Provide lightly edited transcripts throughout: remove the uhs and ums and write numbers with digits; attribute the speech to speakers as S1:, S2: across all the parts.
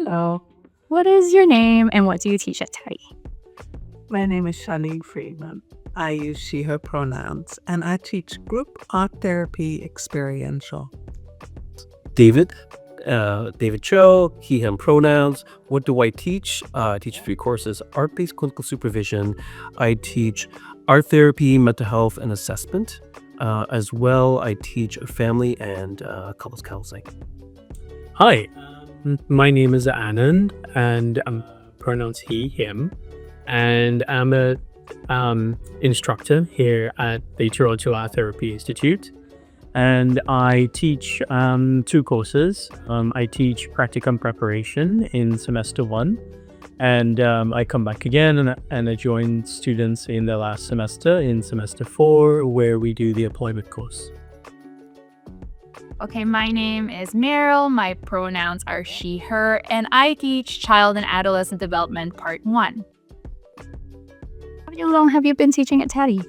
S1: Hello, what is your name and what do you teach at TATI?
S2: My name is Sharlene Friedman. I use she, her pronouns, and I teach group art therapy experiential.
S3: David, David Cho, he, him pronouns. What do I teach? I teach 3 courses: art-based clinical supervision. I teach art therapy, mental health, and assessment. As well, I teach family and couples counseling.
S4: Hi, my name is Anand, and pronouns he, him, and I'm a instructor here at the Toronto Art Therapy Institute, and I teach 2 courses. I teach practicum preparation in semester 1, and I come back again and I join students in the last semester, in semester 4, where we do the employment course.
S1: Okay, my name is Meryl. My pronouns are she, her, and I teach child and adolescent development part 1. How long have you been teaching at TATI?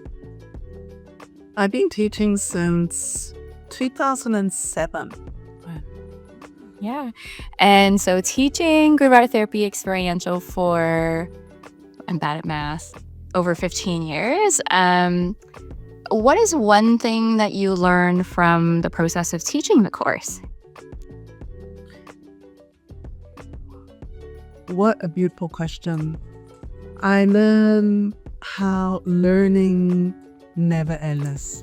S2: I've been teaching since 2007.
S1: Yeah. And so teaching group art therapy experiential for, I'm bad at math, over 15 years. What is one thing that you learned from the process of teaching the course?
S2: What a beautiful question. I learned how learning never ends,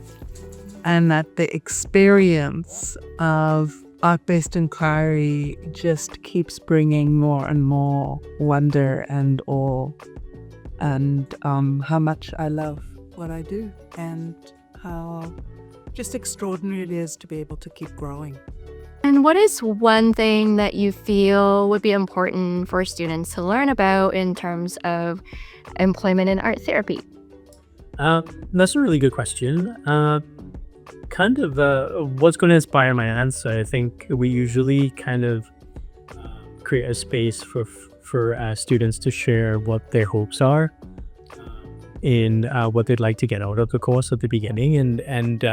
S2: and that the experience of art-based inquiry just keeps bringing more and more wonder and awe, and how much I love what I do and how just extraordinary it is to be able to keep growing.
S1: And what is one thing that you feel would be important for students to learn about in terms of employment in art therapy?
S4: That's a really good question. What's going to inspire my answer, I think we usually kind of create a space for students to share what their hopes are in what they'd like to get out of the course at the beginning, and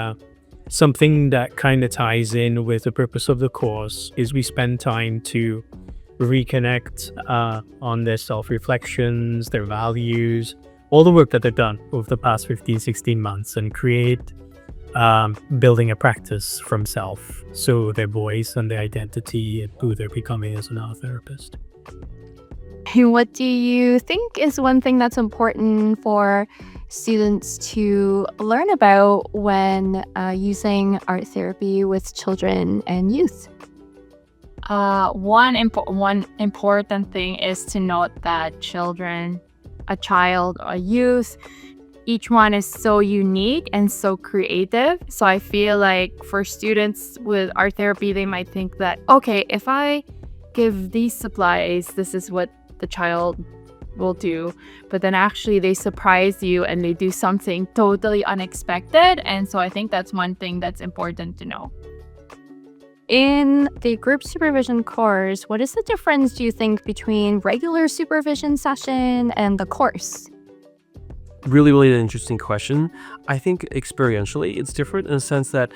S4: something that kind of ties in with the purpose of the course is we spend time to reconnect on their self-reflections, their values, all the work that they've done over the past 15-16 months, and create building a practice from self, so their voice and their identity and who they're becoming as an art therapist.
S1: What do you think is one thing that's important for students to learn about when using art therapy with children and youth? One important thing is to note that children, a child, a youth, each one is so unique and so creative. So I feel like for students with art therapy, they might think that, okay, if I give these supplies, this is what the child will do. But then actually they surprise you and they do something totally unexpected. And so I think that's one thing that's important to know. In the group supervision course, what is the difference, do you think, between regular supervision session and the course?
S3: Really an interesting question. I think experientially it's different in the sense that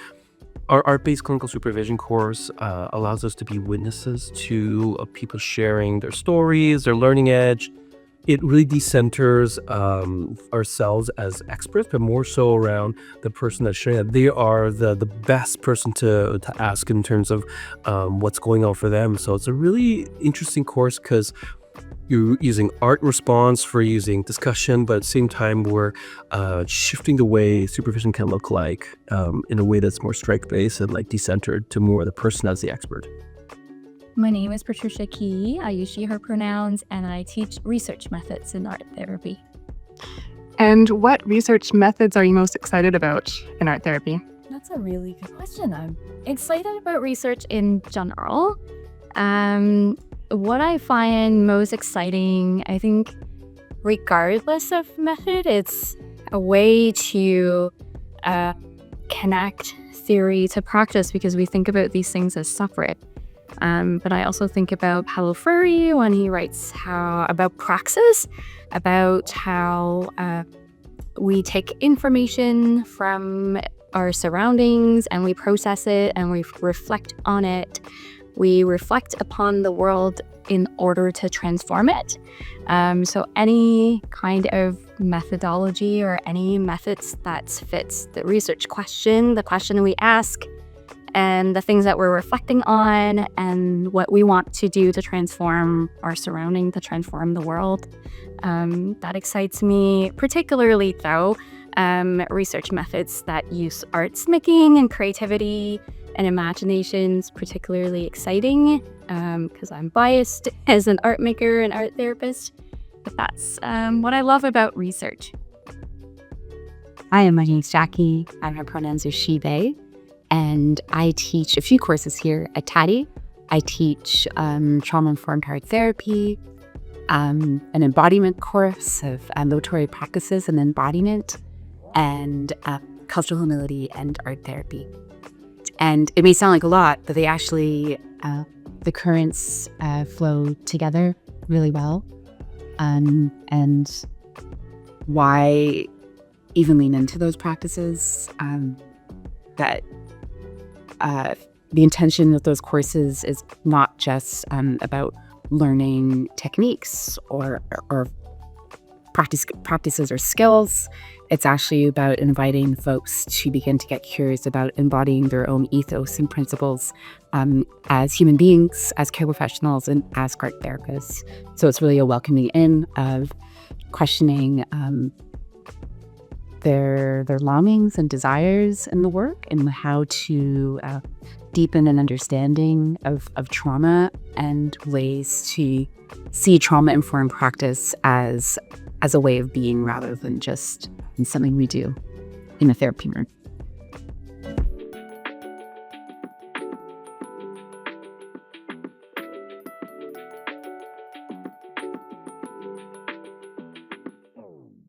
S3: our art-based clinical supervision course allows us to be witnesses to people sharing their stories, their learning edge. It really decenters ourselves as experts, but more so around the person that's sharing that. They are the best person to ask in terms of what's going on for them. So it's a really interesting course because you're using art response for using discussion, but at the same time we're shifting the way supervision can look like in a way that's more strike-based and like decentered to more the person as the expert.
S5: My name is Patricia. I use she, her pronouns, and I teach research methods in art therapy.
S6: And what research methods are you most excited about in art therapy?
S5: That's a really good question. I'm excited about research in general. What I find most exciting, I think, regardless of method, it's a way to connect theory to practice, because we think about these things as separate. But I also think about Paulo Freire when he writes about praxis, about how we take information from our surroundings and we process it and we reflect on it we reflect upon the world in order to transform it. So any kind of methodology or any methods that fits the research question, the question we ask, and the things that we're reflecting on, and what we want to do to transform our surrounding, to transform the world. That excites me, particularly though, research methods that use arts making and creativity and imagination's particularly exciting, because I'm biased as an art maker and art therapist. But that's what I love about research.
S7: Hi, my name's Jacquie. My pronouns are she, they, and I teach a few courses here at TATI. I teach trauma-informed art therapy, an embodiment course of ambulatory practices and embodiment, and cultural humility and art therapy. And it may sound like a lot, but they actually, the currents flow together really well. And why even lean into those practices, that the intention of those courses is not just about learning techniques or practices or skills. It's actually about inviting folks to begin to get curious about embodying their own ethos and principles as human beings, as care professionals, and as art therapists. So it's really a welcoming in of questioning their longings and desires in the work, and how to deepen an understanding of trauma, and ways to see trauma-informed practice as a way of being rather than just something we do in a therapy room.